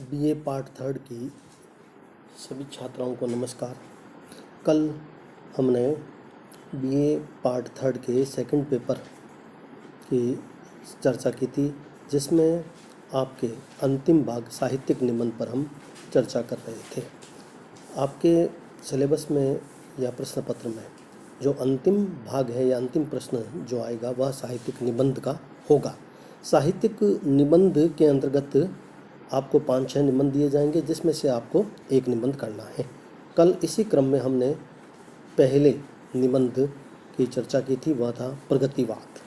BA part third की सभी छात्राओं को नमस्कार। कल हमने बीए पार्ट थर्ड के सेकंड पेपर की चर्चा की थी, जिसमें आपके अंतिम भाग साहित्यिक निबंध पर हम चर्चा कर रहे थे। आपके सिलेबस में या प्रश्न पत्र में जो अंतिम भाग है या अंतिम प्रश्न जो आएगा वह साहित्यिक निबंध का होगा। साहित्यिक निबंध के अंतर्गत आपको 5-6 निबंध दिए जाएंगे, जिसमें से आपको एक निबंध करना है। कल इसी क्रम में हमने पहले निबंध की चर्चा की थी, वह था प्रगतिवाद।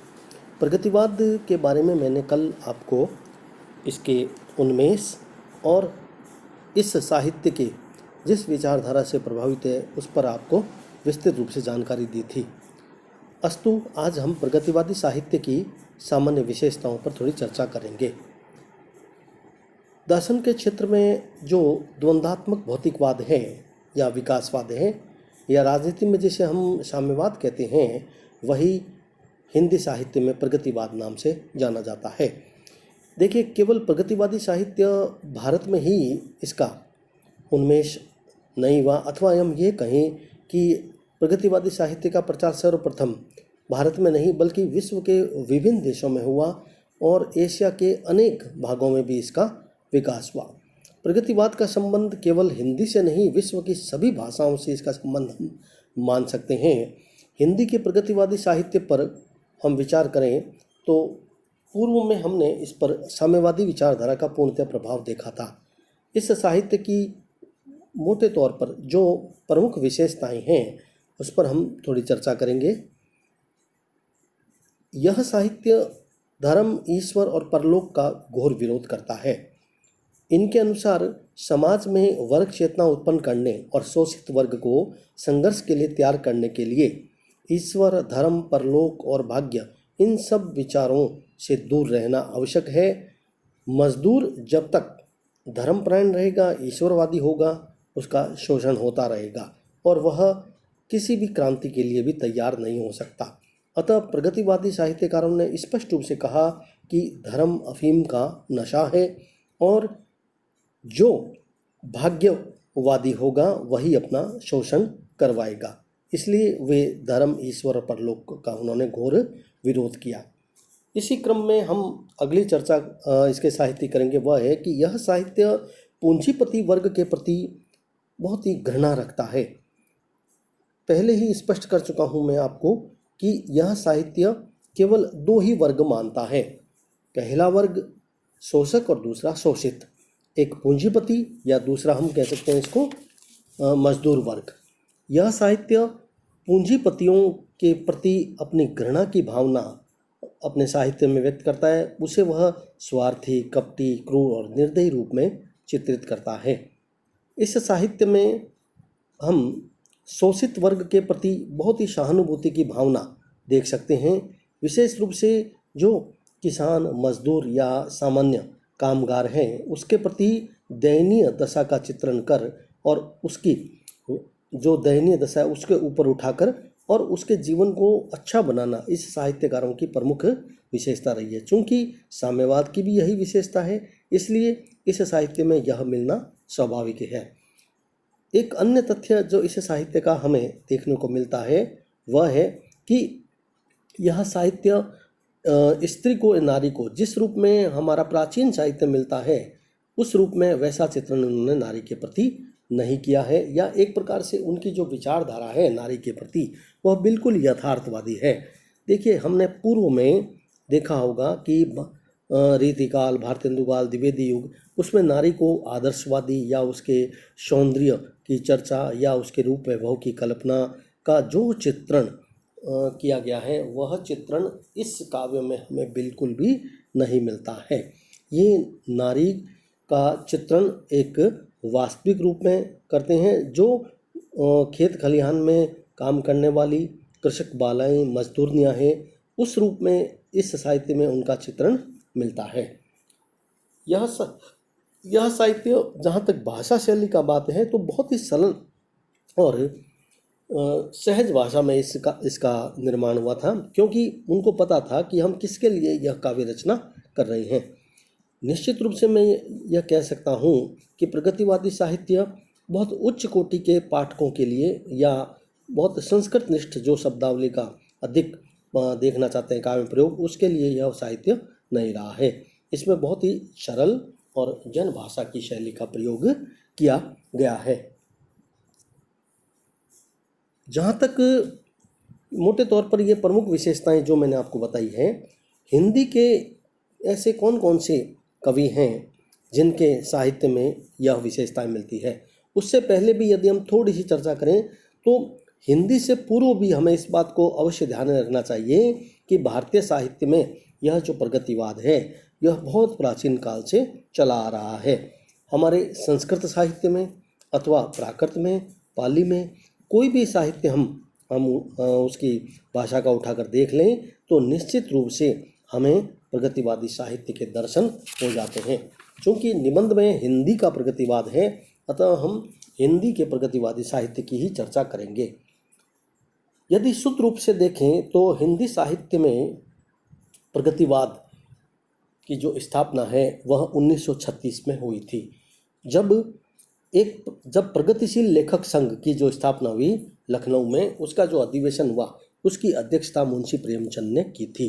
प्रगतिवाद के बारे में मैंने कल आपको इसके उन्मेष और इस साहित्य के जिस विचारधारा से प्रभावित है उस पर आपको विस्तृत रूप से जानकारी दी थी। अस्तु आज हम प्रगतिवादी साहित्य की सामान्य विशेषताओं पर थोड़ी चर्चा करेंगे। दर्शन के क्षेत्र में जो द्वंद्वात्मक भौतिकवाद है या विकासवाद है, या राजनीति में जिसे हम साम्यवाद कहते हैं, वही हिंदी साहित्य में प्रगतिवाद नाम से जाना जाता है। देखिए, केवल प्रगतिवादी साहित्य भारत में ही इसका उन्मेष नहीं हुआ, अथवा हम ये कहें कि प्रगतिवादी साहित्य का प्रचार सर्वप्रथम भारत में नहीं बल्कि विश्व के विभिन्न देशों में हुआ और एशिया के अनेक भागों में भी इसका विकास हुआ। प्रगतिवाद का संबंध केवल हिंदी से नहीं, विश्व की सभी भाषाओं से इसका संबंध हम मान सकते हैं। हिंदी के प्रगतिवादी साहित्य पर हम विचार करें तो पूर्व में हमने इस पर साम्यवादी विचारधारा का पूर्णतः प्रभाव देखा था। इस साहित्य की मोटे तौर पर जो प्रमुख विशेषताएं हैं उस पर हम थोड़ी चर्चा करेंगे। यह साहित्य धर्म, ईश्वर और परलोक का घोर विरोध करता है। इनके अनुसार समाज में वर्ग चेतना उत्पन्न करने और शोषित वर्ग को संघर्ष के लिए तैयार करने के लिए ईश्वर, धर्म, परलोक और भाग्य, इन सब विचारों से दूर रहना आवश्यक है। मजदूर जब तक धर्मपरायण रहेगा, ईश्वरवादी होगा, उसका शोषण होता रहेगा और वह किसी भी क्रांति के लिए भी तैयार नहीं हो सकता। अतः प्रगतिवादी साहित्यकारों ने स्पष्ट रूप से कहा कि धर्म अफीम का नशा है और जो भाग्यवादी होगा वही अपना शोषण करवाएगा। इसलिए वे धर्म, ईश्वर और परलोक का उन्होंने घोर विरोध किया। इसी क्रम में हम अगली चर्चा इसके साहित्य करेंगे, वह है कि यह साहित्य पूंजीपति वर्ग के प्रति बहुत ही घृणा रखता है। पहले ही स्पष्ट कर चुका हूँ मैं आपको कि यह साहित्य केवल 2 ही वर्ग मानता है। पहला वर्ग शोषक और दूसरा शोषित, एक पूंजीपति या दूसरा हम कह सकते हैं इसको मजदूर वर्ग। यह साहित्य पूंजीपतियों के प्रति अपनी घृणा की भावना अपने साहित्य में व्यक्त करता है। उसे वह स्वार्थी, कपटी, क्रूर और निर्दयी रूप में चित्रित करता है। इस साहित्य में हम शोषित वर्ग के प्रति बहुत ही सहानुभूति की भावना देख सकते हैं। विशेष रूप से जो किसान, मजदूर या सामान्य कामगार हैं, उसके प्रति दयनीय दशा का चित्रण कर और उसकी जो दयनीय दशा है उसके ऊपर उठाकर और उसके जीवन को अच्छा बनाना इस साहित्यकारों की प्रमुख विशेषता रही है। चूँकि साम्यवाद की भी यही विशेषता है, इसलिए इस साहित्य में यह मिलना स्वाभाविक है। एक अन्य तथ्य जो इस साहित्य का हमें देखने को मिलता है वह है कि यह साहित्य स्त्री को, नारी को जिस रूप में हमारा प्राचीन साहित्य मिलता है उस रूप में वैसा चित्रण उन्होंने नारी के प्रति नहीं किया है, या एक प्रकार से उनकी जो विचारधारा है नारी के प्रति वह बिल्कुल यथार्थवादी है। देखिए, हमने पूर्व में देखा होगा कि रीतिकाल, भारतेंदुकाल, द्विवेदी युग, उसमें नारी को आदर्शवादी या उसके सौंदर्य की चर्चा या उसके रूप वैभव की कल्पना का जो चित्रण किया गया है वह चित्रण इस काव्य में हमें बिल्कुल भी नहीं मिलता है। ये नारी का चित्रण एक वास्तविक रूप में करते हैं जो खेत खलिहान में काम करने वाली कृषक बालाएं, मजदूरनियाँ हैं, उस रूप में इस साहित्य में उनका चित्रण मिलता है। यह साहित्य जहाँ तक भाषा शैली का बात है तो बहुत ही सरल और सहज भाषा में इसका निर्माण हुआ था, क्योंकि उनको पता था कि हम किसके लिए यह काव्य रचना कर रहे हैं। निश्चित रूप से मैं यह कह सकता हूँ कि प्रगतिवादी साहित्य बहुत उच्च कोटि के पाठकों के लिए या बहुत संस्कृत निष्ठ जो शब्दावली का अधिक देखना चाहते हैं काव्य प्रयोग, उसके लिए यह साहित्य नहीं रहा है। इसमें बहुत ही सरल और जन भाषा की शैली का प्रयोग किया गया है। जहाँ तक मोटे तौर पर ये प्रमुख विशेषताएं जो मैंने आपको बताई हैं, हिंदी के ऐसे कौन कौन से कवि हैं जिनके साहित्य में यह विशेषताएं मिलती है। उससे पहले भी यदि हम थोड़ी सी चर्चा करें तो हिंदी से पूर्व भी हमें इस बात को अवश्य ध्यान में रखना चाहिए कि भारतीय साहित्य में यह जो प्रगतिवाद है यह बहुत प्राचीन काल से चला आ रहा है। हमारे संस्कृत साहित्य में अथवा प्राकृत में, पाली में, कोई भी साहित्य हम उसकी भाषा का उठाकर देख लें तो निश्चित रूप से हमें प्रगतिवादी साहित्य के दर्शन हो जाते हैं। क्योंकि निबंध में हिंदी का प्रगतिवाद है, अतः हम हिंदी के प्रगतिवादी साहित्य की ही चर्चा करेंगे। यदि शुद्ध रूप से देखें तो हिंदी साहित्य में प्रगतिवाद की जो स्थापना है वह 1936 में हुई थी, जब प्रगतिशील लेखक संघ की जो स्थापना हुई लखनऊ में, उसका जो अधिवेशन हुआ उसकी अध्यक्षता मुंशी प्रेमचंद ने की थी।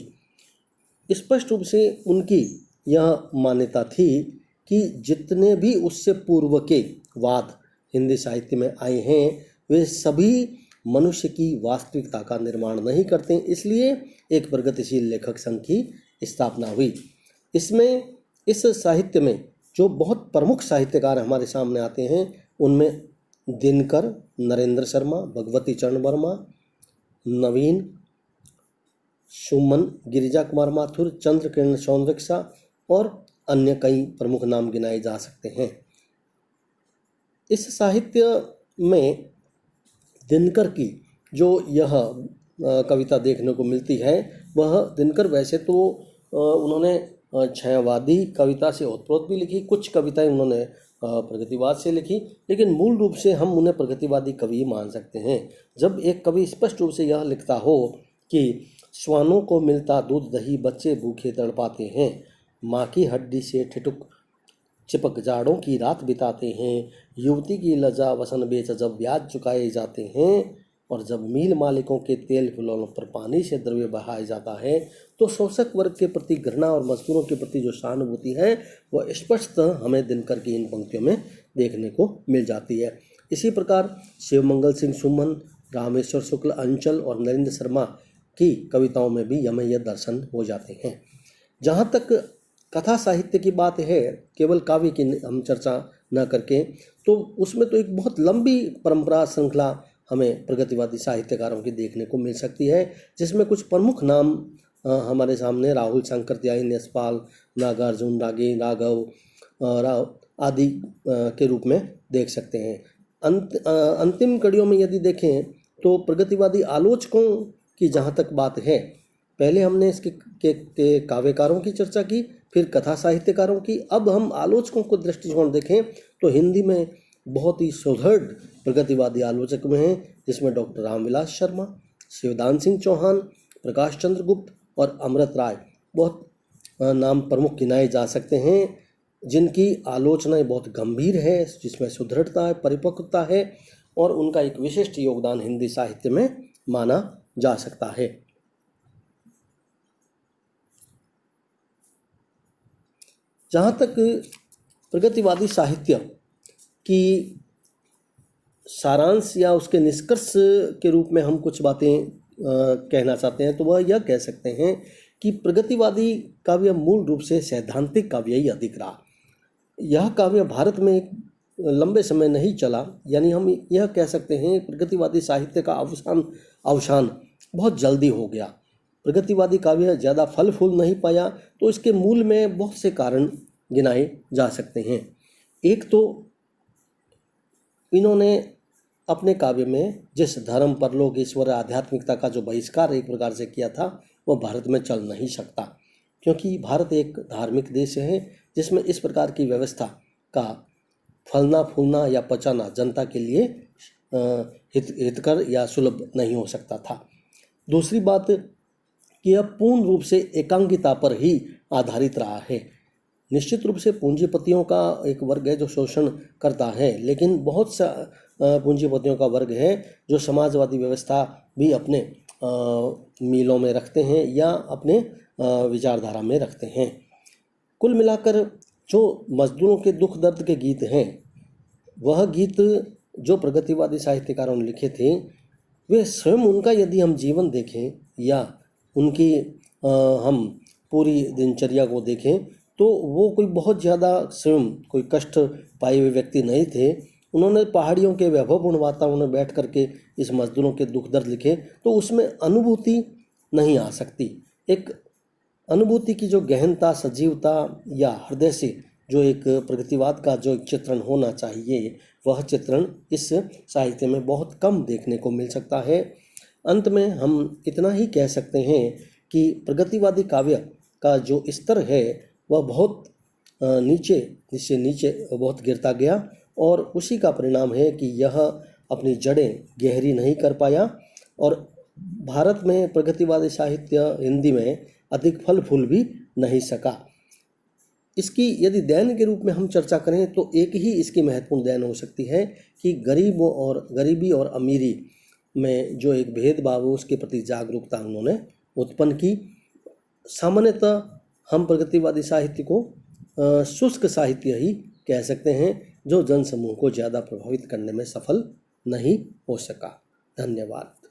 स्पष्ट रूप से उनकी यह मान्यता थी कि जितने भी उससे पूर्व के वाद हिंदी साहित्य में आए हैं वे सभी मनुष्य की वास्तविकता का निर्माण नहीं करते, इसलिए एक प्रगतिशील लेखक संघ की स्थापना हुई। इस साहित्य में जो बहुत प्रमुख साहित्यकार हमारे सामने आते हैं उनमें दिनकर, नरेंद्र शर्मा, भगवती चरण वर्मा, नवीन, सुमन, गिरिजा कुमार माथुर, चंद्र किरण सौंदरक्षा और अन्य कई प्रमुख नाम गिनाए जा सकते हैं। इस साहित्य में दिनकर की जो यह कविता देखने को मिलती है, वह दिनकर वैसे तो उन्होंने छायावादी कविता से ओतप्रोत भी लिखी, कुछ कविताएं उन्होंने प्रगतिवाद से लिखी, लेकिन मूल रूप से हम उन्हें प्रगतिवादी कवि मान सकते हैं। जब एक कवि स्पष्ट रूप से यह लिखता हो कि श्वानों को मिलता दूध दही बच्चे भूखे तड़पाते हैं, माँ की हड्डी से ठिठुक चिपक जाड़ों की रात बिताते हैं, युवती की लज्जा वसन बेच जब ब्याज चुकाए जाते हैं, और जब मील मालिकों के तेल फुलौलों पर पानी से द्रव्य बहाया जाता है, तो शोषक वर्ग के प्रति घृणा और मजदूरों के प्रति जो सहानुभूति है वह स्पष्ट हमें दिनकर की इन पंक्तियों में देखने को मिल जाती है। इसी प्रकार शिवमंगल सिंह सुमन, रामेश्वर शुक्ल, अंचल और नरेंद्र शर्मा की कविताओं में भी हमें यह दर्शन हो जाते हैं। जहाँ तक कथा साहित्य की बात है, केवल काव्य की हम चर्चा न करके, तो उसमें तो एक बहुत लंबी परंपरा श्रृंखला हमें प्रगतिवादी साहित्यकारों की देखने को मिल सकती है, जिसमें कुछ प्रमुख नाम हमारे सामने राहुल शंकरत्यायी, यशपाल, नागार्जुन, राघव आदि के रूप में देख सकते हैं। अंतिम कड़ियों में यदि देखें तो प्रगतिवादी आलोचकों की जहाँ तक बात है, पहले हमने इसके काव्यकारों की चर्चा की, फिर कथा साहित्यकारों की, अब हम आलोचकों को दृष्टिकोण देखें तो हिंदी में बहुत ही सुदृढ़ प्रगतिवादी आलोचक में हैं, जिसमें डॉक्टर रामविलास शर्मा, शिवदान सिंह चौहान, प्रकाश चंद्र गुप्त और अमृत राय बहुत नाम प्रमुख गिनाए जा सकते हैं, जिनकी आलोचनाएं बहुत गंभीर है, जिसमें सुदृढ़ता है, परिपक्वता है और उनका एक विशिष्ट योगदान हिंदी साहित्य में माना जा सकता है। जहाँ तक प्रगतिवादी साहित्य की सारांश या उसके निष्कर्ष के रूप में हम कुछ बातें कहना चाहते हैं, तो वह यह कह सकते हैं कि प्रगतिवादी काव्य मूल रूप से सैद्धांतिक काव्य ही अधिक रहा। यह काव्य भारत में एक लंबे समय नहीं चला, यानी हम यह कह सकते हैं प्रगतिवादी साहित्य का अवसान बहुत जल्दी हो गया। प्रगतिवादी काव्य ज़्यादा फल फूल नहीं पाया, तो इसके मूल में बहुत से कारण गिनाए जा सकते हैं। एक तो इन्होंने अपने काव्य में जिस धर्म, परलोक, ईश्वर, आध्यात्मिकता का जो बहिष्कार एक प्रकार से किया था वह भारत में चल नहीं सकता, क्योंकि भारत एक धार्मिक देश है जिसमें इस प्रकार की व्यवस्था का फलना फूलना या पचाना जनता के लिए हितकर या सुलभ नहीं हो सकता था। दूसरी बात कि यह पूर्ण रूप से एकांकिता पर ही आधारित रहा है। निश्चित रूप से पूंजीपतियों का एक वर्ग है जो शोषण करता है, लेकिन बहुत सा पूंजीपतियों का वर्ग है जो समाजवादी व्यवस्था भी अपने मीलों में रखते हैं या अपने विचारधारा में रखते हैं। कुल मिलाकर जो मजदूरों के दुख दर्द के गीत हैं, वह गीत जो प्रगतिवादी साहित्यकारों ने लिखे थे, वे स्वयं उनका यदि हम जीवन देखें या उनकी हम पूरी दिनचर्या को देखें तो वो कोई बहुत ज़्यादा स्वयं कोई कष्ट पाए हुए व्यक्ति नहीं थे। उन्होंने पहाड़ियों के वैभवपूर्ण वातावरण में बैठ करके इस मजदूरों के दुख दर्द लिखे, तो उसमें अनुभूति नहीं आ सकती। एक अनुभूति की जो गहनता, सजीवता या हृदय से जो एक प्रगतिवाद का जो एक चित्रण होना चाहिए, वह चित्रण इस साहित्य में बहुत कम देखने को मिल सकता है। अंत में हम इतना ही कह सकते हैं कि प्रगतिवादी काव्य का जो स्तर है वह बहुत नीचे इससे नीचे बहुत गिरता गया, और उसी का परिणाम है कि यह अपनी जड़ें गहरी नहीं कर पाया और भारत में प्रगतिवादी साहित्य हिंदी में अधिक फल फूल भी नहीं सका। इसकी यदि देन के रूप में हम चर्चा करें तो एक ही इसकी महत्वपूर्ण देन हो सकती है कि गरीबी और अमीरी में जो एक भेदभाव है उसके प्रति जागरूकता उन्होंने उत्पन्न की। सामान्यतः हम प्रगतिवादी साहित्य को शुष्क साहित्य ही कह सकते हैं, जो जनसमूह को ज़्यादा प्रभावित करने में सफल नहीं हो सका। धन्यवाद।